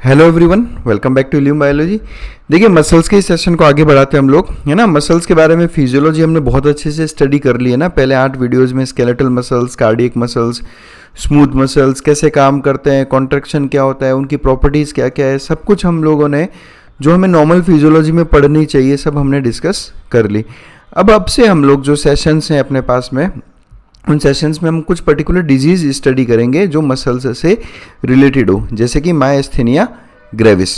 Hello everyone, welcome back to Illume biology. देखिए, muscles के इस सेशन को आगे बढ़ाते हैं हम लोग, है ना। मसल्स के बारे में फिजियोलॉजी हमने बहुत अच्छे से स्टडी कर ली है ना। पहले 8 वीडियोस में skeletal muscles, cardiac muscles, smooth muscles कैसे काम करते हैं, कॉन्ट्रैक्शन क्या होता है, उनकी प्रॉपर्टीज़ क्या क्या है, सब कुछ हम लोगों ने जो हमें नॉर्मल फिजियोलॉजी में पढ़नी चाहिए सब हमने डिस्कस कर ली। अब से हम लोग जो सेशंस हैं अपने पास में, उन सेशंस में हम कुछ पर्टिकुलर डिजीज़ स्टडी करेंगे जो मसल्स से रिलेटेड हो, जैसे कि मायस्थेनिया ग्रेविस।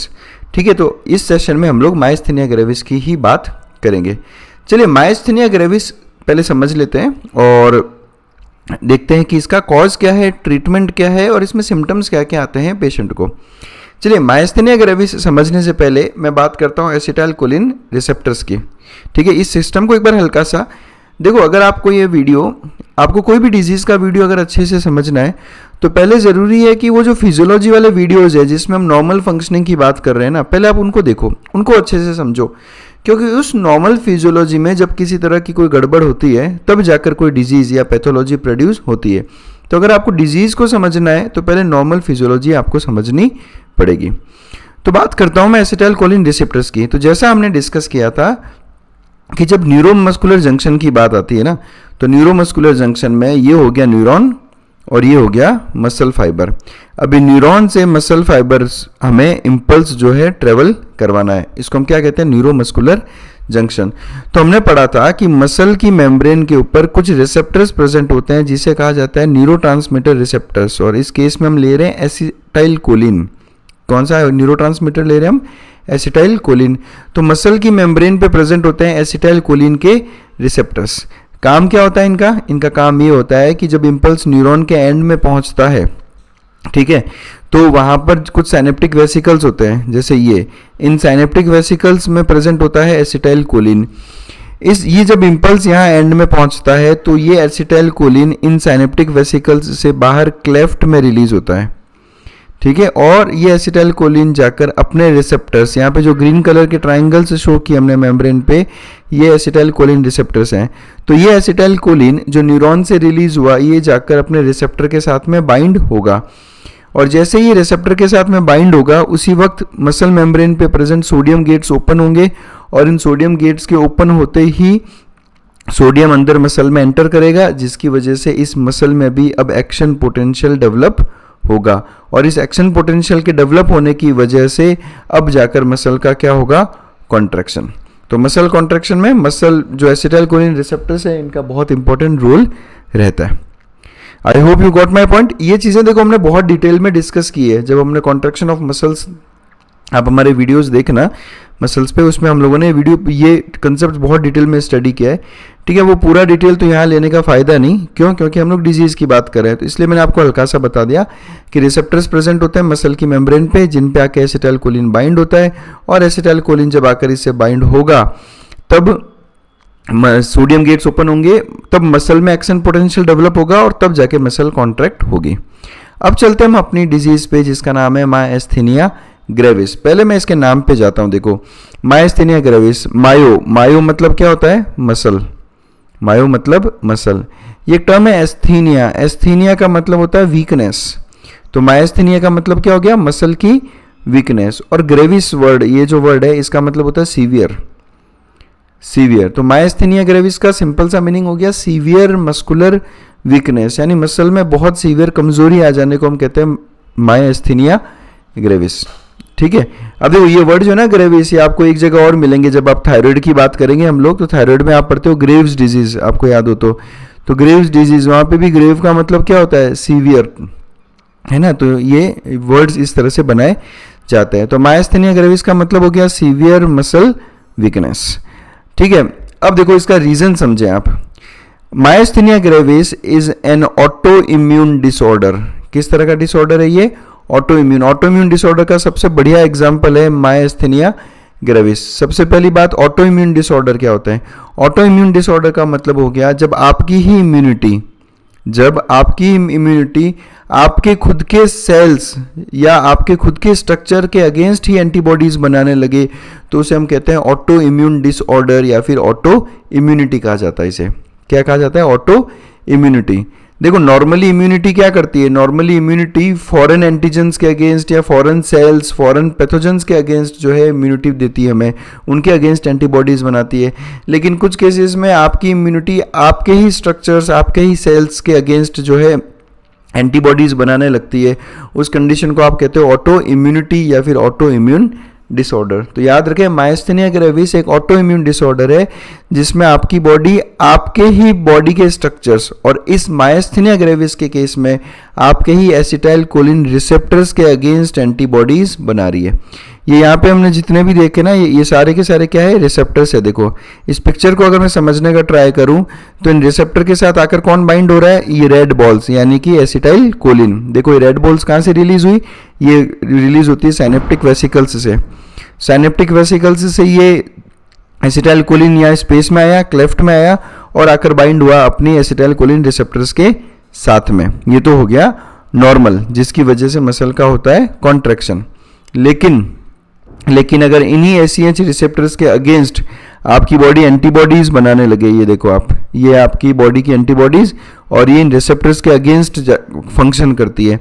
ठीक है, तो इस सेशन में हम लोग मायस्थेनिया ग्रेविस की ही बात करेंगे। चलिए, मायस्थेनिया ग्रेविस पहले समझ लेते हैं और देखते हैं कि इसका कॉज क्या है, ट्रीटमेंट क्या है और इसमें सिम्टम्स क्या क्या आते हैं पेशेंट को। चलिए, मायस्थेनिया ग्रेविस समझने से पहले मैं बात करता हूँ एसिटाइलकोलिन रिसेप्टर्स की। ठीक है, इस सिस्टम को एक बार हल्का सा देखो। अगर आपको ये वीडियो, आपको कोई भी डिजीज़ का वीडियो अगर अच्छे से समझना है तो पहले ज़रूरी है कि वो जो फिजियोलॉजी वाले वीडियोज़ है जिसमें हम नॉर्मल फंक्शनिंग की बात कर रहे हैं ना, पहले आप उनको देखो, उनको अच्छे से समझो। क्योंकि उस नॉर्मल फिजियोलॉजी में जब किसी तरह की कोई गड़बड़ होती है तब जाकर कोई डिजीज़ या पैथोलॉजी प्रोड्यूस होती है। तो अगर आपको डिजीज़ को समझना है तो पहले नॉर्मल फिजियोलॉजी आपको समझनी पड़ेगी। तो बात करता हूँ मैं एसिटाइलकोलिन रिसेप्टर्स की। तो जैसा हमने डिस्कस किया था कि जब न्यूरोमस्कुलर जंक्शन की बात आती है ना, तो न्यूरोमस्कुलर जंक्शन में ये हो गया न्यूरॉन और ये हो गया मसल फाइबर। अभी न्यूरॉन से मसल फाइबर्स हमें इम्पल्स जो है ट्रेवल करवाना है, इसको हम क्या कहते हैं, न्यूरोमस्कुलर जंक्शन। तो हमने पढ़ा था कि मसल की मेम्ब्रेन के ऊपर कुछ रिसेप्टर्स प्रेजेंट होते हैं जिसे कहा जाता है न्यूरोट्रांसमीटर रिसेप्टर्स, और इस केस में हम ले रहे हैं एसिटाइलकोलिन। कौन सा न्यूरोट्रांसमीटर ले रहे हैं हम? एसिटाइलकोलिन। तो मसल की मेम्ब्रेन पे प्रेजेंट होते हैं एसिटाइलकोलिन के रिसेप्टर्स। काम क्या होता है इनका? इनका काम ये होता है कि जब इम्पल्स न्यूरॉन के एंड में पहुंचता है, ठीक है, तो वहाँ पर कुछ साइनेप्टिक वेसिकल्स होते हैं, जैसे इन साइनेप्टिक वेसिकल्स में प्रेजेंट होता है एसिटाइलकोलिन। ये जब इम्पल्स यहाँ एंड में पहुंचता है तो ये एसिटाइलकोलिन इन साइनेप्टिक वेसिकल्स से बाहर क्लेफ्ट में रिलीज होता है। ठीक है, और ये एसिटाइलकोलिन जाकर अपने रिसेप्टर्स, यहाँ पे जो ग्रीन कलर के ट्राइंगल्स शो किए हमने मेम्ब्रेन पे, ये एसिटाइलकोलिन रिसेप्टर्स हैं। तो ये एसिटाइलकोलिन जो न्यूरॉन से रिलीज हुआ, ये जाकर अपने रिसेप्टर के साथ में बाइंड होगा, और जैसे ही रिसेप्टर के साथ में बाइंड होगा उसी वक्त मसल मेम्ब्रेन पे प्रेजेंट सोडियम गेट्स ओपन होंगे, और इन सोडियम गेट्स के ओपन होते ही सोडियम अंदर मसल में एंटर करेगा, जिसकी वजह से इस मसल में भी अब एक्शन पोटेंशियल डेवलप होगा, और इस एक्शन पोटेंशियल के डेवलप होने की वजह से अब जाकर मसल का क्या होगा, कॉन्ट्रैक्शन। तो मसल कॉन्ट्रैक्शन में मसल जो एसिटाइलकोलिन रिसेप्टर्स है इनका बहुत इंपॉर्टेंट रोल रहता है। I hope you got my point. ये चीज़ें देखो हमने बहुत डिटेल में डिस्कस की है जब हमने कॉन्ट्रैक्शन ऑफ मसल्स, आप हमारे वीडियोस देखना मसल्स पे, उसमें हम लोगों ने ये कंसेप्ट बहुत डिटेल में स्टडी किया है। ठीक है, वो पूरा डिटेल तो यहाँ लेने का फ़ायदा नहीं, क्यों? क्योंकि हम लोग डिजीज़ की बात कर रहे हैं, तो इसलिए मैंने आपको हल्का सा बता दिया कि रिसेप्टर्स प्रेजेंट होते हैं मसल की मेम्ब्रेन पे, जिन पे आके एसिटाइलकोलिन बाइंड होता है, और एसिटाइलकोलिन जब आकर इससे बाइंड होगा तब सोडियम गेट्स ओपन होंगे, तब मसल में एक्शन पोटेंशियल डेवलप होगा, और तब जाके मसल कॉन्ट्रैक्ट होगी। अब चलते हैं हम अपनी डिजीज़ पे जिसका नाम है मायस्थेनिया ग्रेविस। पहले मैं इसके नाम पे जाता हूँ। देखो, मायस्थेनिया ग्रेविस, मायो मतलब क्या होता है? मसल। मायो मतलब मसल। ये टर्म है एस्थीनिया। एस्थीनिया का मतलब होता है वीकनेस। तो मायस्थेनिया का मतलब क्या हो गया? मसल की वीकनेस। और ग्रेविस वर्ड, ये जो वर्ड है इसका मतलब होता है सीवियर। सीवियर। तो मायस्थेनिया ग्रेविस का सिंपल सा मीनिंग हो गया सीवियर मस्कुलर वीकनेस, यानी मसल में बहुत सीवियर कमजोरी आ जाने को हम कहते हैं मायस्थेनिया ग्रेविस। ठीक है, अब देखो ये वर्ड जो है ना ग्रेविस, ये आपको एक जगह और मिलेंगे जब आप थायराइड की बात करेंगे हम लोग, तो थायराइड में आप पढ़ते हो ग्रेव्स डिजीज, आपको याद हो तो ग्रेव्स डिजीज, वहाँ पे भी ग्रेव का मतलब क्या होता है? सीवियर, है ना। तो ये वर्ड्स इस तरह से बनाए जाते हैं। तो मायस्थेनिया ग्रेविस का मतलब हो गया सीवियर मसल वीकनेस। ठीक है, अब देखो इसका रीजन समझें आप। Myasthenia gravis is an autoimmune disorder. किस तरह का डिसऑर्डर है ये? ऑटो इम्यून डिसऑर्डर का सबसे बढ़िया एग्जांपल है मायस्थेनिया ग्रेविस। सबसे पहली बात, ऑटो इम्यून डिसऑर्डर क्या होता है? ऑटो इम्यून डिसऑर्डर का मतलब हो गया जब आपकी इम्यूनिटी आपके खुद के सेल्स या आपके खुद के स्ट्रक्चर के अगेंस्ट ही एंटीबॉडीज बनाने लगे, तो उसे हम कहते हैं ऑटो इम्यून डिसऑर्डर, या फिर ऑटो इम्यूनिटी कहा जाता है। इसे क्या कहा जाता है? Auto immunity. देखो नॉर्मली इम्यूनिटी क्या करती है, नॉर्मली इम्यूनिटी फॉरेन एंटीजेंस के अगेंस्ट या फॉरेन सेल्स, फॉरेन पैथोजेंस के अगेंस्ट जो है इम्यूनिटी देती है हमें, उनके अगेंस्ट एंटीबॉडीज बनाती है। लेकिन कुछ केसेस में आपकी इम्यूनिटी आपके ही स्ट्रक्चर्स, आपके ही सेल्स के अगेंस्ट जो है एंटीबॉडीज बनाने लगती है। उस कंडीशन को आप कहते हो ऑटो इम्यूनिटी या फिर ऑटो इम्यून डिसऑर्डर। तो याद रखें मायस्थेनिया ग्रेविस एक ऑटो इम्यून डिसऑर्डर है जिसमें आपकी बॉडी आपके ही बॉडी के स्ट्रक्चर्स, और इस मायस्थेनिया ग्रेविस के केस में आपके ही एसिटाइल कोलिन रिसेप्टर्स के अगेंस्ट एंटीबॉडीज बना रही है। ये यहाँ पे हमने जितने भी देखे ना, ये सारे के सारे क्या है, रिसेप्टर्स है। देखो इस पिक्चर को अगर मैं समझने का ट्राई करूं तो इन रिसेप्टर के साथ आकर कौन बाइंड हो रहा है, ये रेड बॉल्स यानी कि एसिटाइल कोलिन। देखो ये रेड बॉल्स कहाँ से रिलीज हुई, ये रिलीज होती है साइनेप्टिक वेसिकल्स से। साइनेप्टिक वेसिकल्स से ये एसिटाइल कोलिन यहाँ स्पेस में आया, क्लेफ्ट में आया और आकर बाइंड हुआ अपनी एसिटाइल कोलिन रिसेप्टर्स के साथ में। ये तो हो गया नॉर्मल, जिसकी वजह से मसल का होता है कॉन्ट्रैक्शन। लेकिन अगर इन्हीं एसीएच रिसेप्टर्स के अगेंस्ट आपकी बॉडी एंटीबॉडीज बनाने लगे, ये देखो आप, ये आपकी बॉडी की एंटीबॉडीज और ये इन रिसेप्टर्स के अगेंस्ट फंक्शन करती है,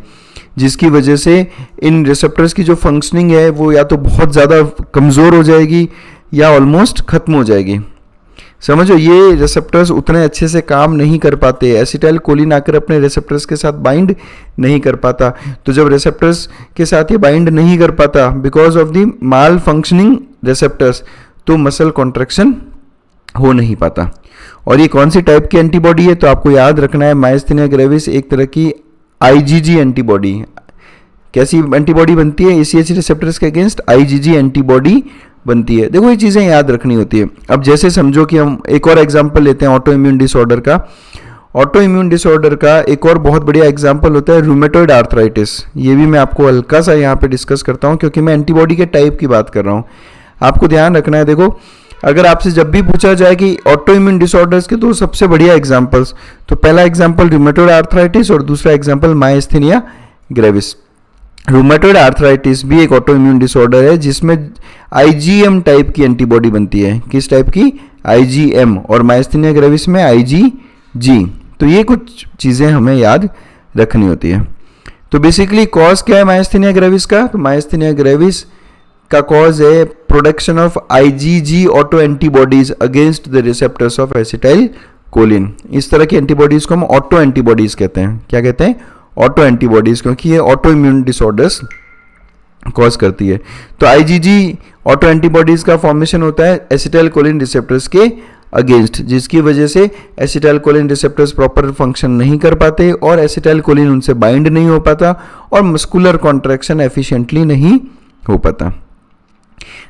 जिसकी वजह से इन रिसेप्टर्स की जो फंक्शनिंग है वो या तो बहुत ज़्यादा कमज़ोर हो जाएगी या ऑलमोस्ट ख़त्म हो जाएगी। समझो ये रिसेप्टर्स उतने अच्छे से काम नहीं कर पाते, एसिटाइल कोलिन आकर अपने रिसेप्टर्स के साथ बाइंड नहीं कर पाता। तो जब रिसेप्टर्स के साथ ये बाइंड नहीं कर पाता because of the mall functioning receptors, तो मसल कॉन्ट्रैक्शन हो नहीं पाता। और ये कौन सी टाइप की एंटीबॉडी है, तो आपको याद रखना है मायस्थेनिया ग्रेविस एक तरह की आईजीजी एंटीबॉडी। कैसी एंटीबॉडी बनती है, एसीएच रिसेप्टर्स के अगेंस्ट आईजीजी एंटीबॉडी बनती है। देखो ये चीज़ें याद रखनी होती है। अब जैसे समझो कि हम एक और एग्जांपल लेते हैं ऑटो इम्यून डिसऑर्डर का। ऑटो इम्यून डिसऑर्डर का एक और बहुत बढ़िया एग्जांपल होता है रूमेटॉइड आर्थराइटिस। ये भी मैं आपको हल्का सा यहाँ पे डिस्कस करता हूँ क्योंकि मैं एंटीबॉडी के टाइप की बात कर रहा हूँ। आपको ध्यान रखना है, देखो अगर आपसे जब भी पूछा जाए कि ऑटो इम्यून डिसऑर्डर्स के दो सबसे बढ़िया एग्जाम्पल्स, तो पहला एग्जाम्पल रूमेटॉइड आर्थराइटिस और दूसरा example myasthenia gravis. Rheumatoid arthritis भी एक ऑटो इम्यून डिसऑर्डर है जिसमें आईजीएम टाइप की एंटीबॉडी बनती है। किस टाइप की, आईजीएम, और मायस्थेनिया ग्रेविस में आईजीजी। तो ये कुछ चीज़ें हमें याद रखनी होती है। तो बेसिकली कॉज क्या है मायस्थेनिया ग्रेविस का, तो मायस्थेनिया ग्रेविस का कॉज है production of IgG auto antibodies against the receptors of acetyl choline. इस तरह की एंटीबॉडीज को हम ऑटो एंटीबॉडीज कहते हैं। क्या कहते हैं, ऑटो एंटीबॉडीज, क्योंकि ये ऑटो इम्यून डिसऑर्डर्स कॉज करती है। तो आईजीजी ऑटो एंटीबॉडीज का फॉर्मेशन होता है एसिटाइल कोलिन रिसेप्टर्स के अगेंस्ट, जिसकी वजह से acetyl choline receptors proper function नहीं कर पाते और एसिटाइल कोलिन उनसे बाइंड नहीं हो पाता और मस्कुलर कॉन्ट्रैक्शन एफिशिएंटली नहीं हो पाता।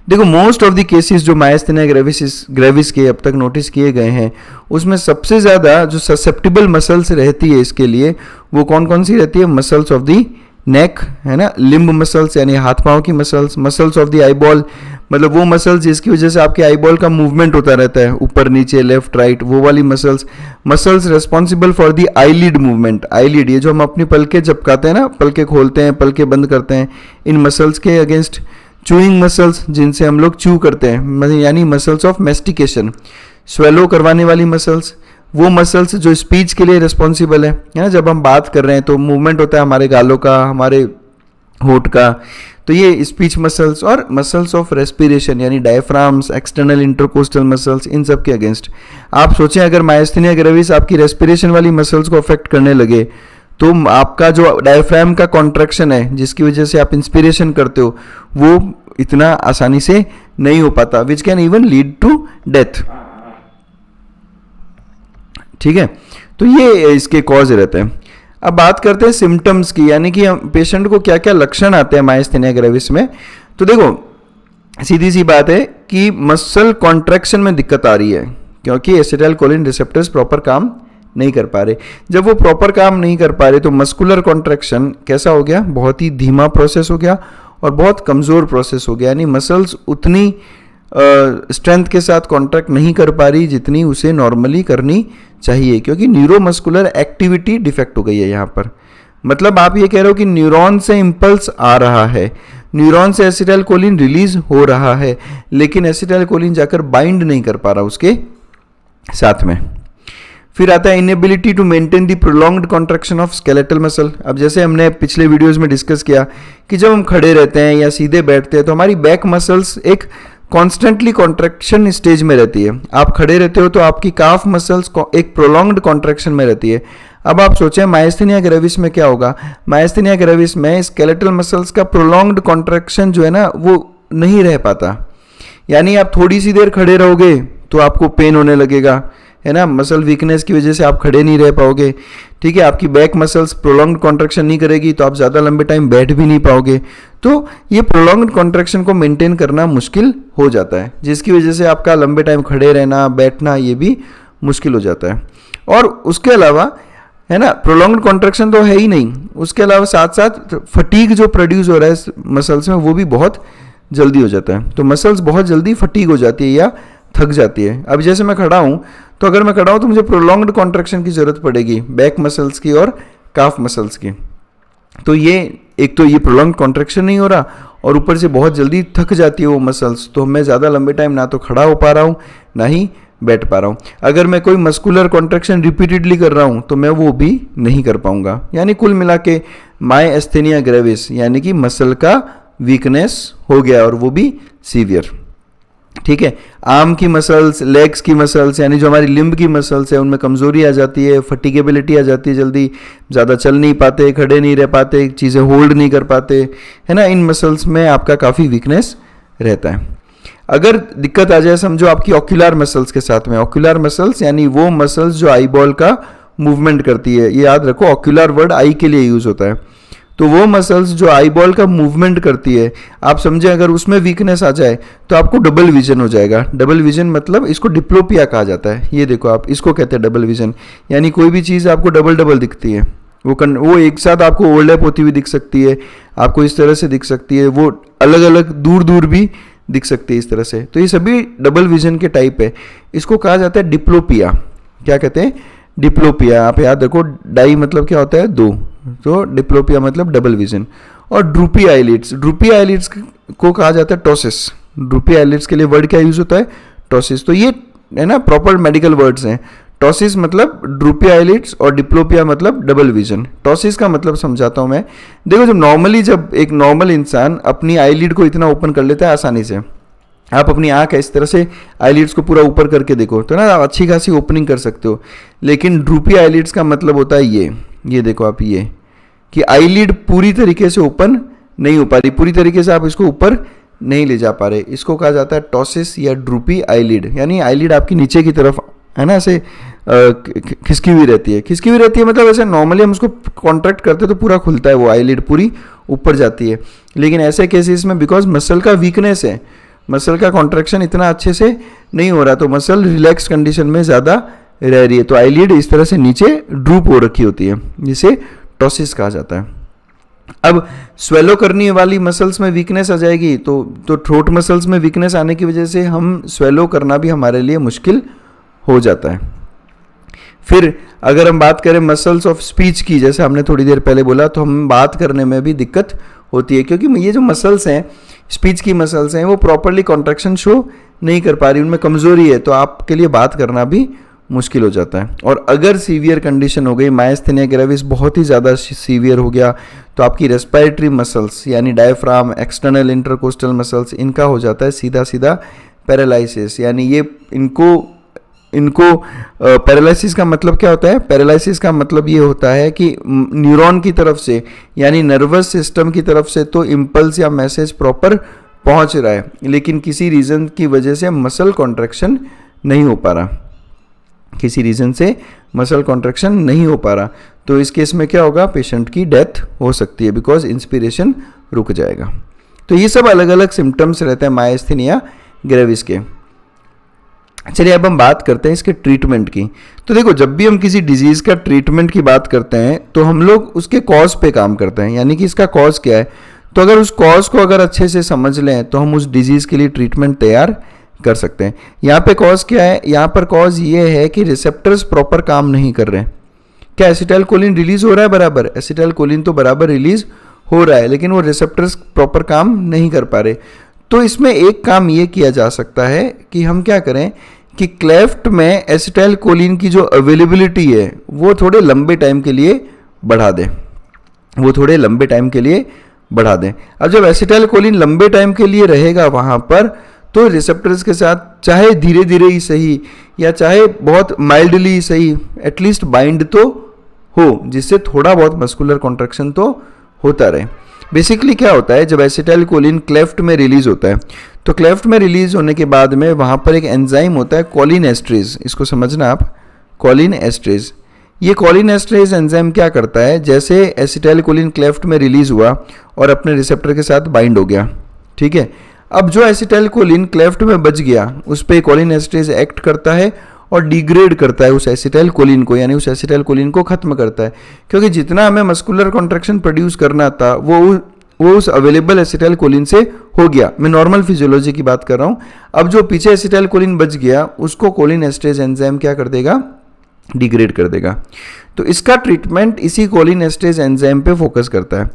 देखो मोस्ट ऑफ द केसेस जो मायस्थेनिया ग्रेविस के अब तक नोटिस किए गए हैं उसमें सबसे ज़्यादा जो ससेप्टिबल मसल्स रहती है इसके लिए वो कौन कौन सी रहती है, मसल्स ऑफ द नेक है ना, लिम्ब मसल्स यानी हाथ पाँव की muscles, muscles of the eyeball मतलब वो मसल्स जिसकी वजह से आपके आईबॉल का मूवमेंट होता रहता है ऊपर नीचे लेफ्ट राइट, वो वाली muscles, muscles responsible for the eyelid movement. Eyelid ये जो हम अपनी पलके झपकाते हैं ना, पलके खोलते हैं पलके बंद करते हैं, इन मसल्स के अगेंस्ट चूइंग मसल्स जिनसे हम लोग चू करते हैं यानी मसल्स ऑफ मेस्टिकेशन, स्वेलो करवाने वाली मसल्स, वो मसल्स जो स्पीच के लिए रिस्पॉन्सिबल है ना, जब हम बात कर रहे हैं तो मूवमेंट होता है हमारे गालों का, हमारे होठ का, तो ये स्पीच मसल्स, और मसल्स ऑफ रेस्पिरेशन यानी डायफ्राम्स, एक्सटर्नल इंटरकोस्टल मसल्स, इन सब के अगेंस्ट। आप सोचें अगर मायस्थेनिया ग्रेविस आपकी रेस्पिरेशन वाली मसल्स को अफेक्ट करने लगे तो आपका जो डायफ्राम का कॉन्ट्रैक्शन है जिसकी वजह से आप इंस्पिरेशन करते हो वो इतना आसानी से नहीं हो पाता, which can even lead to death. ठीक है, तो ये इसके कॉज रहते हैं। अब बात करते हैं सिम्टम्स की, यानी कि पेशेंट को क्या क्या लक्षण आते हैं मायस्थेनिया ग्रेविस में। तो देखो सीधी सी बात है कि मसल कॉन्ट्रैक्शन में दिक्कत आ रही है क्योंकि एसिटाइल कोलिन रिसेप्टर्स प्रॉपर काम नहीं कर पा रहे। जब वो प्रॉपर काम नहीं कर पा रहे तो मस्कुलर कॉन्ट्रैक्शन कैसा हो गया, बहुत ही धीमा प्रोसेस हो गया और बहुत कमज़ोर प्रोसेस हो गया, यानी मसल्स उतनी स्ट्रेंथ के साथ कॉन्ट्रैक्ट नहीं कर पा रही जितनी उसे नॉर्मली करनी चाहिए क्योंकि न्यूरोमस्कुलर एक्टिविटी डिफेक्ट हो गई है यहाँ पर। मतलब आप ये कह रहे हो कि न्यूरॉन से इम्पल्स आ रहा है, न्यूरॉन से एसिटाइल कोलिन रिलीज हो रहा है, लेकिन एसिटाइल कोलिन जाकर बाइंड नहीं कर पा रहा उसके साथ में। फिर आता है inability to maintain the prolonged contraction of skeletal muscle. अब जैसे हमने पिछले वीडियोस में डिस्कस किया कि जब हम खड़े रहते हैं या सीधे बैठते हैं तो हमारी बैक मसल्स एक कॉन्स्टेंटली कॉन्ट्रैक्शन स्टेज में रहती है। आप खड़े रहते हो तो आपकी काफ मसल्स एक प्रोलॉन्ग्ड कॉन्ट्रैक्शन में रहती है। अब आप सोचें मायस्थेनिया ग्रेविस में क्या होगा। मायस्थेनिया ग्रेविस में स्केलेटल मसल्स का प्रोलॉन्ग्ड कॉन्ट्रैक्शन जो है ना वो नहीं रह पाता, यानी आप थोड़ी सी देर खड़े रहोगे तो आपको पेन होने लगेगा, है ना, मसल वीकनेस की वजह से आप खड़े नहीं रह पाओगे। ठीक है, आपकी बैक मसल्स प्रोलॉन्ग्ड कॉन्ट्रैक्शन नहीं करेगी तो आप ज़्यादा लंबे टाइम बैठ भी नहीं पाओगे। तो ये प्रोलॉन्ग्ड कॉन्ट्रैक्शन को मेंटेन करना मुश्किल हो जाता है, जिसकी वजह से आपका लंबे टाइम खड़े रहना, बैठना ये भी मुश्किल हो जाता है। और उसके अलावा, है ना, प्रोलॉन्ग्ड कॉन्ट्रैक्शन तो है ही नहीं, उसके अलावा साथ साथ फटीग जो प्रोड्यूस हो रहा है मसल्स में वो भी बहुत जल्दी हो जाता है। तो मसल्स बहुत जल्दी फटीग हो जाती है या थक जाती है। अब जैसे मैं खड़ा हूँ तो अगर मैं खड़ा हूँ तो मुझे प्रोलॉन्ग्ड कॉन्ट्रैक्शन की ज़रूरत पड़ेगी बैक मसल्स की और काफ मसल्स की। तो ये एक तो ये प्रोलॉन्ग्ड कॉन्ट्रैक्शन नहीं हो रहा और ऊपर से बहुत जल्दी थक जाती है वो मसल्स, तो मैं ज़्यादा लंबे टाइम ना तो खड़ा हो पा रहा हूँ ना ही बैठ पा रहा हूँ। अगर मैं कोई मस्कुलर कॉन्ट्रैक्शन रिपीटेडली कर रहा हूँ तो मैं वो भी नहीं कर पाऊंगा। यानी कुल मिला के मायस्थेनिया ग्रेविस यानी कि मसल का वीकनेस हो गया और वो भी सीवियर। ठीक है, आर्म की मसल्स, लेग्स की मसल्स यानी जो हमारी लिम्ब की मसल्स है उनमें कमजोरी आ जाती है, फटीगेबिलिटी आ जाती है, जल्दी ज़्यादा चल नहीं पाते, खड़े नहीं रह पाते, चीज़ें होल्ड नहीं कर पाते, है ना, इन मसल्स में आपका काफ़ी वीकनेस रहता है। अगर दिक्कत आ जाए समझो आपकी ऑक्यूलर मसल्स के साथ में, ऑक्यूलर मसल्स यानी वो मसल्स जो आई बॉल का मूवमेंट करती है, ये याद रखो ऑक्यूलर वर्ड आई के लिए यूज़ होता है, तो वो मसल्स जो आई बॉल का मूवमेंट करती है, आप समझे अगर उसमें वीकनेस आ जाए तो आपको डबल विजन हो जाएगा। डबल विजन मतलब इसको डिप्लोपिया कहा जाता है। ये देखो आप, इसको कहते हैं डबल विजन, यानी कोई भी चीज़ आपको डबल डबल दिखती है, वो एक साथ आपको ओवरलैप होती हुई दिख सकती है, आपको इस तरह से दिख सकती है, वो अलग अलग दूर दूर भी दिख सकती है इस तरह से। तो ये सभी डबल विजन के टाइप है, इसको कहा जाता है डिप्लोपिया। क्या कहते हैं? डिप्लोपिया। आप याद रखो, डाई मतलब क्या होता है? दो, तो डिप्लोपिया मतलब डबल विजन। और ड्रूपी आईलिड्स, ड्रूपी आईलिड्स को कहा जाता है टॉसिस। ड्रूपी आईलिड्स के लिए वर्ड क्या यूज होता है? टॉसिस। तो ये है ना प्रॉपर मेडिकल वर्ड्स हैं। टॉसिस मतलब ड्रूपी आईलिड्स और डिप्लोपिया मतलब डबल विजन। टॉसिस का मतलब समझाता हूं मैं। देखो जब एक नॉर्मल इंसान अपनी आईलिड को इतना ओपन कर लेता है आसानी से, आप अपनी आंख इस तरह से आईलिड्स को पूरा ऊपर करके देखो तो ना अच्छी खासी ओपनिंग कर सकते हो। लेकिन ड्रूपी आईलिड्स का मतलब होता है ये देखो आप, ये कि आईलिड पूरी तरीके से ओपन नहीं हो पा रही, पूरी तरीके से आप इसको ऊपर नहीं ले जा पा रहे, इसको कहा जाता है टॉसिस या ड्रूपी आईलिड। यानी आईलिड आपकी नीचे की तरफ है ना ऐसे खिसकी हुई रहती है। खिसकी हुई रहती है मतलब ऐसे नॉर्मली हम उसको कॉन्ट्रैक्ट करते तो पूरा खुलता है, वो आईलिड पूरी ऊपर जाती है। लेकिन ऐसे केसेस में बिकॉज मसल का वीकनेस है, मसल का कॉन्ट्रैक्शन इतना अच्छे से नहीं हो रहा, तो मसल रिलैक्स कंडीशन में ज़्यादा रह रही है, तो आईलिड इस तरह से नीचे ड्रूप हो रखी होती है, जिसे टॉसिस कहा जाता है। अब स्वेलो करने वाली मसल्स में वीकनेस आ जाएगी तो थ्रोट मसल्स में वीकनेस आने की वजह से हम स्वेलो करना भी हमारे लिए मुश्किल हो जाता है। फिर अगर हम बात करें मसल्स ऑफ स्पीच की, जैसे हमने थोड़ी देर पहले बोला, तो हम बात करने में भी दिक्कत होती है, क्योंकि ये जो मसल्स हैं, स्पीच की मसल्स हैं, वो प्रॉपरली कॉन्ट्रैक्शन शो नहीं कर पा रही, उनमें कमजोरी है, तो आपके लिए बात करना भी मुश्किल हो जाता है। और अगर सीवियर कंडीशन हो गई, मायस्थेनिया ग्रेविस बहुत ही ज़्यादा सीवियर हो गया, तो आपकी रेस्पिरेटरी मसल्स यानी डायफ्राम, एक्सटर्नल इंटरकोस्टल मसल्स, इनका हो जाता है सीधा सीधा पैरालिसिस। यानी ये इनको पैरालिसिस का मतलब क्या होता है? पैरालिसिस का मतलब ये होता है कि न्यूरॉन की तरफ से यानी नर्वस सिस्टम की तरफ से तो इम्पल्स या मैसेज प्रॉपर पहुंच रहा है, लेकिन किसी रीज़न की वजह से मसल कॉन्ट्रैक्शन नहीं हो पा रहा, किसी रीज़न से मसल कॉन्ट्रैक्शन नहीं हो पा रहा, तो इस केस में क्या होगा? पेशेंट की डेथ हो सकती है, बिकॉज इंस्पिरेशन रुक जाएगा। तो ये सब अलग अलग सिम्टम्स रहते हैं मायस्थेनिया ग्रेविस के। चलिए अब हम बात करते हैं इसके ट्रीटमेंट की। तो देखो, जब भी हम किसी डिजीज़ का ट्रीटमेंट की बात करते हैं तो हम लोग उसके कॉज पे काम करते हैं, यानी कि इसका कॉज क्या है। तो अगर उस कॉज को अगर अच्छे से समझ लें तो हम उस डिजीज़ के लिए ट्रीटमेंट तैयार कर सकते हैं। यहाँ पे कॉज क्या है? यहाँ पर कॉज ये है कि रिसेप्टर्स प्रॉपर काम नहीं कर रहे हैं। क्या एसिटाइलकोलिन रिलीज हो रहा है बराबर? एसिटाइलकोलिन तो बराबर रिलीज हो रहा है, लेकिन वो रिसेप्टर्स प्रॉपर काम नहीं कर पा रहे। तो इसमें एक काम ये किया जा सकता है कि हम क्या करें कि क्लेफ्ट में एसिटाइल कोलिन की जो अवेलेबिलिटी है वो थोड़े लंबे टाइम के लिए बढ़ा दें, वो थोड़े लंबे टाइम के लिए बढ़ा दें। अब जब एसिटाइल कोलिन लंबे टाइम के लिए रहेगा वहाँ पर, तो रिसेप्टर्स के साथ चाहे धीरे धीरे ही सही या चाहे बहुत माइल्डली ही सही, एटलीस्ट बाइंड तो हो, जिससे थोड़ा बहुत मस्कुलर कॉन्ट्रैक्शन तो होता रहे। बेसिकली क्या होता है, जब एसिटाइल कोलिन क्लेफ्ट में रिलीज होता है, तो क्लेफ्ट में रिलीज होने के बाद में वहाँ पर एक एंजाइम होता है कॉलिन एस्ट्रेज, इसको समझना आप, कॉलिन एस्ट्रेज। ये कॉलिन एस्ट्रेज एंजाइम क्या करता है, जैसे एसिटाइल कोलिन क्लेफ्ट में रिलीज हुआ और अपने रिसेप्टर के साथ बाइंड हो गया, ठीक है, अब जो एसिटाइल कोलिन क्लेफ्ट में बच गया उस पर कॉलिन एस्ट्रेज एक्ट करता है और डिग्रेड करता है उस एसिटाइल कोलिन को, यानी उस एसिटाइल कोलिन को खत्म करता है, क्योंकि जितना हमें मस्कुलर कॉन्ट्रैक्शन प्रोड्यूस करना था वो उस अवेलेबल एसिटाइल कोलिन से हो गया। मैं नॉर्मल फिजियोलॉजी की बात कर रहा हूँ। अब जो पीछे एसिटाइल कोलिन बच गया उसको कॉलिन एस्ट्रेज एंजाइम क्या कर देगा, डिग्रेड कर देगा। तो इसका ट्रीटमेंट इसी कॉलिन एस्ट्रेज एंजाइम पे फोकस करता है।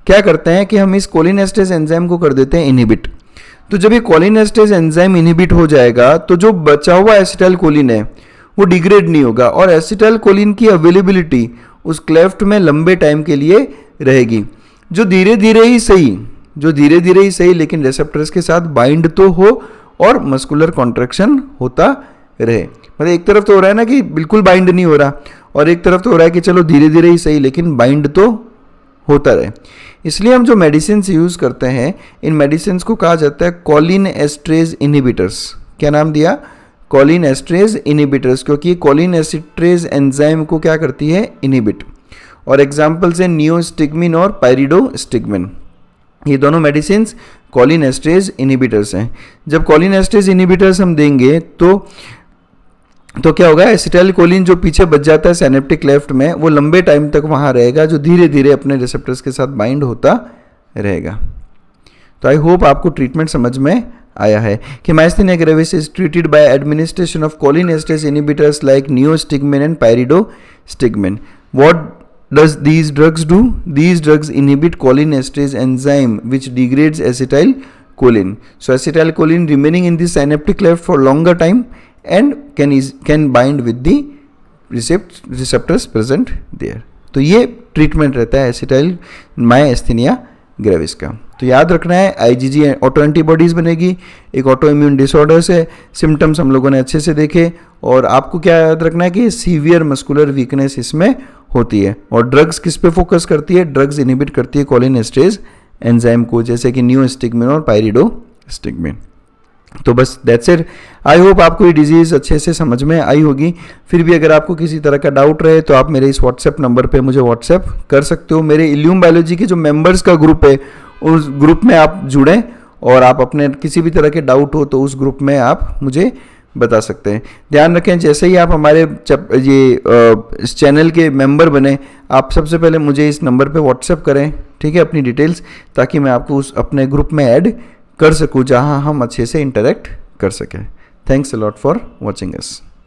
क्या करते हैं कि हम इस कॉलिन एस्ट्रेज एंजाइम को कर देते हैं इनहिबिट। तो जब ये कॉलिन एस्ट्रेज एंजाइम इनहिबिट हो जाएगा तो जो बचा हुआ एसिटाइल कोलिन है वो डिग्रेड नहीं होगा और एसिटाइल कोलिन की अवेलेबिलिटी उस क्लेफ्ट में लंबे टाइम के लिए रहेगी, जो धीरे धीरे ही सही लेकिन रिसेप्टर्स के साथ बाइंड तो हो और मस्कुलर कॉन्ट्रैक्शन होता रहे। मतलब एक तरफ तो हो रहा है ना कि बिल्कुल बाइंड नहीं हो रहा, और एक तरफ तो हो रहा है कि चलो धीरे धीरे ही सही लेकिन बाइंड तो होता रहे। इसलिए हम जो मेडिसिन यूज़ करते हैं, इन मेडिसिन को कहा जाता है कॉलिन एस्ट्रेज इनहिबिटर्स। क्या नाम दिया, कॉलिन एस्ट्रेज इनहिबिटर्स, क्योंकि कॉलिन एस्ट्रेज एंजाइम को क्या करती है, इनहिबिट। और एग्जाम्पल्स हैं नियोस्टिग्मिन और पायरिडोस्टिग्मिन। ये दोनों मेडिसिन कॉलिन एस्ट्रेज इनहिबिटर्स हैं। जब कॉलिन एस्ट्रेज इनहिबिटर्स हम देंगे तो क्या होगा, एसिटाइल कोलिन जो पीछे बच जाता है सिनेप्टिक क्लेफ्ट में वो लंबे टाइम तक वहाँ रहेगा, जो धीरे धीरे अपने रिसेप्टर्स के साथ बाइंड होता रहेगा। तो आई होप आपको ट्रीटमेंट समझ में आया है कि myasthenia gravis is treated by administration of cholinesterase inhibitors like neostigmine and pyridostigmine. What does these drugs do? These drugs inhibit choline esterase enzyme which degrades acetylcholine. So acetylcholine remaining in the synaptic cleft for longer time and can bind with the receptors present there. तो ये treatment रहता है acetyl myasthenia gravis का। तो याद रखना है IgG auto antibodies बनेगी, एक ऑटो इम्यून डिसऑर्डर से सिम्टम्स हम लोगों ने अच्छे से देखे, और आपको क्या याद रखना है कि सीवियर मस्कुलर वीकनेस इसमें होती है। और ड्रग्स किस पे फोकस करती है, ड्रग्स इनहिबिट करती है कॉलिन एस्ट्रेज एंजाइम को, जैसे कि नियोस्टिग्मिन और पायरिडोस्टिग्मिन। तो बस दैट्स इट। आई होप आपको ये डिजीज़ अच्छे से समझ में आई होगी। फिर भी अगर आपको किसी तरह का डाउट रहे तो आप मेरे इस व्हाट्सएप नंबर पे मुझे व्हाट्सएप कर सकते हो। मेरे इल्यूम बायोलॉजी के जो मेंबर्स का ग्रुप है उस ग्रुप में आप जुड़ें, और आप अपने किसी भी तरह के डाउट हो तो उस ग्रुप में आप मुझे बता सकते हैं। ध्यान रखें, जैसे ही आप हमारे इस चैनल के मेंबर बने, आप सबसे पहले मुझे इस नंबर पे व्हाट्सएप करें, ठीक है, अपनी डिटेल्स, ताकि मैं आपको उस अपने ग्रुप में ऐड कर सकूं जहां हम अच्छे से इंटरेक्ट कर सकें। Thanks a lot for watching us.